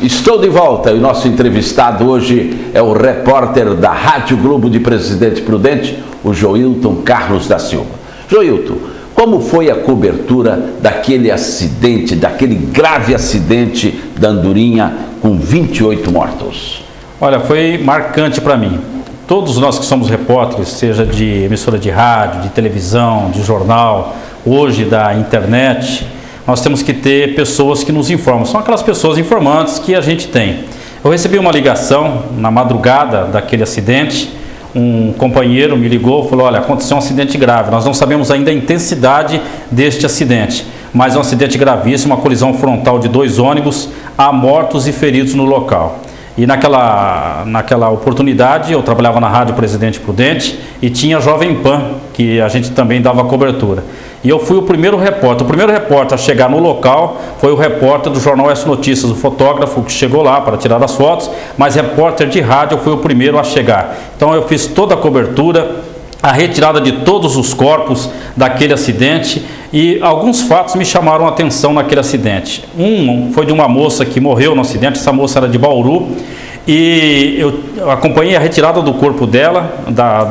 Estou de volta e o nosso entrevistado hoje é o repórter da Rádio Globo de Presidente Prudente, o Joilton Carlos da Silva. Joilton, como foi a cobertura daquele acidente, daquele grave acidente da Andorinha com 28 mortos? Olha, foi marcante para mim. Todos nós que somos repórteres, seja de emissora de rádio, de televisão, de jornal, hoje da internet, nós temos que ter pessoas que nos informam. São aquelas pessoas informantes que a gente tem. Eu recebi uma ligação na madrugada daquele acidente. Um companheiro me ligou e falou: olha, aconteceu um acidente grave. Nós não sabemos ainda a intensidade deste acidente, mas é um acidente gravíssimo, uma colisão frontal de 2 ônibus, há mortos e feridos no local. E naquela oportunidade eu trabalhava na Rádio Presidente Prudente e tinha a Jovem Pan, que a gente também dava cobertura. E eu fui o primeiro repórter a chegar no local foi o repórter do Jornal S Notícias, o fotógrafo que chegou lá para tirar as fotos, mas repórter de rádio eu fui o primeiro a chegar. Então eu fiz toda a cobertura, a retirada de todos os corpos daquele acidente, e alguns fatos me chamaram a atenção naquele acidente. Um foi de uma moça que morreu no acidente. Essa moça era de Bauru, e eu acompanhei a retirada do corpo dela,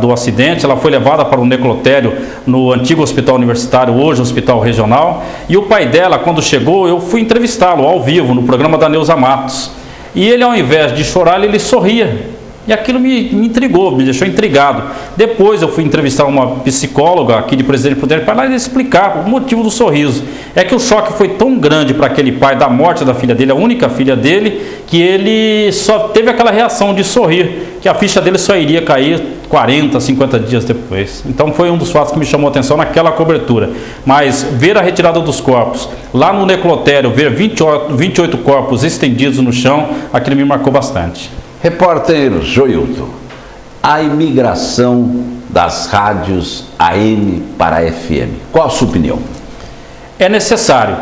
do acidente. Ela foi levada para o necrotério no antigo hospital universitário, hoje hospital regional, e o pai dela, quando chegou, eu fui entrevistá-lo ao vivo no programa da Neuza Matos, e ele, ao invés de chorar, ele sorria. E aquilo me intrigou, me deixou intrigado. Depois eu fui entrevistar uma psicóloga aqui de Presidente Prudente para ela explicar o motivo do sorriso. É que o choque foi tão grande para aquele pai da morte da filha dele, a única filha dele, que ele só teve aquela reação de sorrir, que a ficha dele só iria cair 40, 50 dias depois. Então foi um dos fatos que me chamou a atenção naquela cobertura. Mas ver a retirada dos corpos, lá no necrotério, ver 28 corpos estendidos no chão, aquilo me marcou bastante. Repórter Joilton, a imigração das rádios AM para FM, qual a sua opinião? É necessário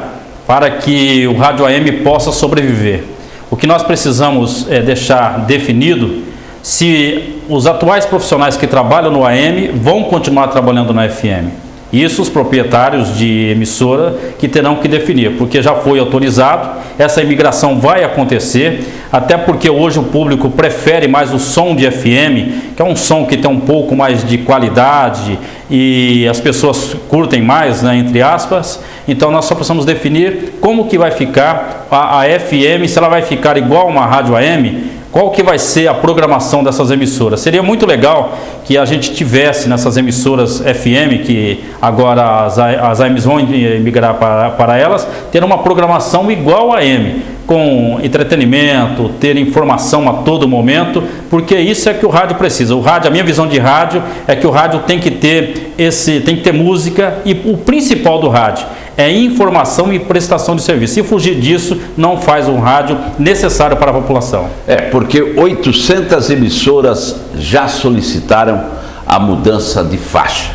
para que o rádio AM possa sobreviver. O que nós precisamos é deixar definido se os atuais profissionais que trabalham no AM vão continuar trabalhando na FM. Isso os proprietários de emissora que terão que definir, porque já foi autorizado, essa imigração vai acontecer, até porque hoje o público prefere mais o som de FM, que é um som que tem um pouco mais de qualidade e as pessoas curtem mais, né, entre aspas. Então nós só precisamos definir como que vai ficar a FM, se ela vai ficar igual uma rádio AM, qual que vai ser a programação dessas emissoras. Seria muito legal que a gente tivesse nessas emissoras FM, que agora as AMs vão migrar para elas, ter uma programação igual a AM, com entretenimento, ter informação a todo momento, porque isso é que o rádio precisa. O rádio, a minha visão de rádio é que o rádio tem que ter música, e o principal do rádio é informação e prestação de serviço. Se fugir disso, não faz um rádio necessário para a população. Porque 800 emissoras já solicitaram a mudança de faixa.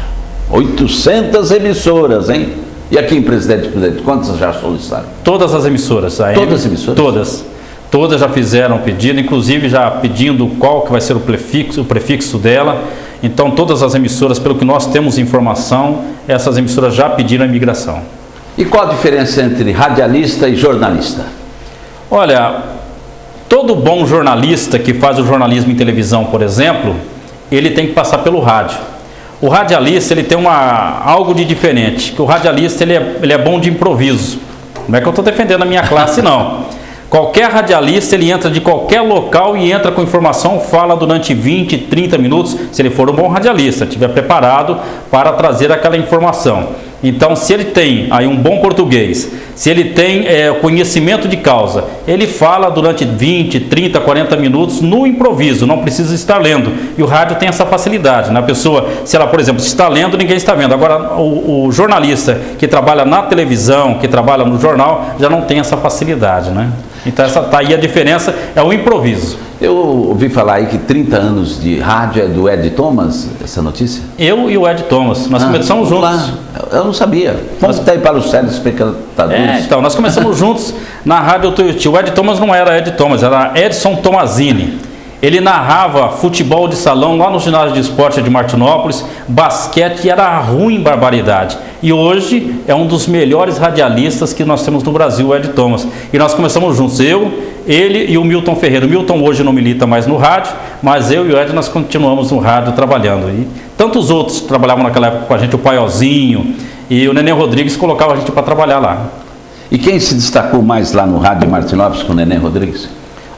800 emissoras, hein? E aqui em Presidente Prudente, quantas já solicitaram? Todas as emissoras. Todas as emissoras? Todas. Todas já fizeram pedido, inclusive já pedindo qual que vai ser o prefixo dela. Então todas as emissoras, pelo que nós temos informação, essas emissoras já pediram a imigração. E qual a diferença entre radialista e jornalista? Olha, todo bom jornalista que faz o jornalismo em televisão, por exemplo, ele tem que passar pelo rádio. O radialista, ele tem algo de diferente, que o radialista ele é bom de improviso. Não é que eu estou defendendo a minha classe, não. Qualquer radialista, ele entra de qualquer local e entra com informação, fala durante 20, 30 minutos, se ele for um bom radialista, estiver preparado para trazer aquela informação. Então, se ele tem aí um bom português, se ele tem conhecimento de causa, ele fala durante 20, 30, 40 minutos no improviso, não precisa estar lendo. E o rádio tem essa facilidade, né? A pessoa, se ela, por exemplo, está lendo, ninguém está vendo. Agora, o jornalista que trabalha na televisão, que trabalha no jornal, já não tem essa facilidade, né? Então, tá aí a diferença, é o improviso. Eu ouvi falar aí que 30 anos de rádio é do Ed Thomas, essa notícia? Eu e o Ed Thomas, nós começamos juntos. Lá. Eu não sabia. Vamos estar aí para os sérios espectadores. Então, nós começamos juntos na Rádio Tuiuti. O Ed Thomas não era Ed Thomas, era Edson Tomazini. Ele narrava futebol de salão lá no ginásio de esporte de Martinópolis, basquete, e era ruim barbaridade. E hoje é um dos melhores radialistas que nós temos no Brasil, o Ed Thomas. E nós começamos juntos, ele e o Milton Ferreira. O Milton hoje não milita mais no rádio, mas eu e o Ed nós continuamos no rádio trabalhando. E tantos outros trabalhavam naquela época com a gente, o Paiozinho e o Nenê Rodrigues colocava a gente para trabalhar lá. E quem se destacou mais lá no rádio de Martinópolis com o Nenê Rodrigues?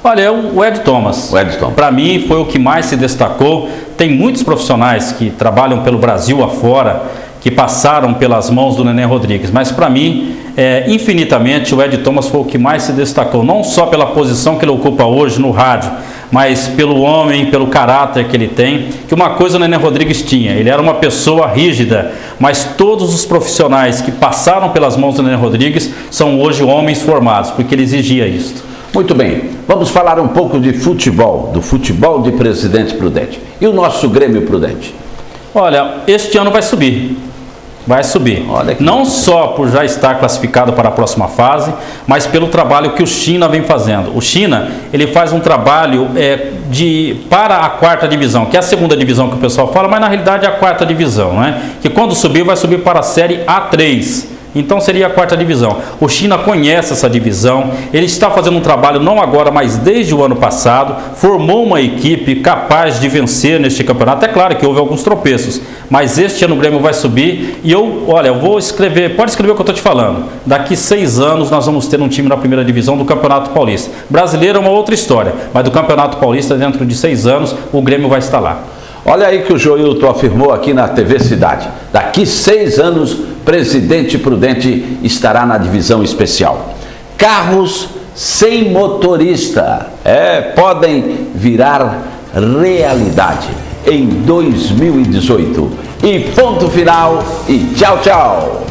Olha, o Ed Thomas. O Ed Thomas. Para mim foi o que mais se destacou. Tem muitos profissionais que trabalham pelo Brasil afora, que passaram pelas mãos do Nenê Rodrigues, mas para mim, infinitamente, o Ed Thomas foi o que mais se destacou, não só pela posição que ele ocupa hoje no rádio, mas pelo homem, pelo caráter que ele tem, que uma coisa o Nenê Rodrigues tinha, ele era uma pessoa rígida, mas todos os profissionais que passaram pelas mãos do Nenê Rodrigues são hoje homens formados, porque ele exigia isso. Muito bem, vamos falar um pouco de futebol, do futebol de Presidente Prudente. E o nosso Grêmio Prudente? Olha, este ano vai subir. Vai subir. Não só por já estar classificado para a próxima fase, mas pelo trabalho que o China vem fazendo. O China, ele faz um trabalho para a quarta divisão, que é a segunda divisão que o pessoal fala, mas na realidade é a quarta divisão, né? Que quando subir, vai subir para a série A3. Então seria a quarta divisão. O China conhece essa divisão, ele está fazendo um trabalho não agora, mas desde o ano passado, formou uma equipe capaz de vencer neste campeonato. É claro que houve alguns tropeços, mas este ano o Grêmio vai subir e eu vou escrever, pode escrever o que eu estou te falando. Daqui 6 anos nós vamos ter um time na primeira divisão do Campeonato Paulista. Brasileiro é uma outra história, mas do Campeonato Paulista, dentro de 6 anos, o Grêmio vai estar lá. Olha aí que o Joilton afirmou aqui na TV Cidade. Daqui 6 anos, Presidente Prudente estará na divisão especial. Carros sem motorista podem virar realidade em 2018. E ponto final e tchau, tchau.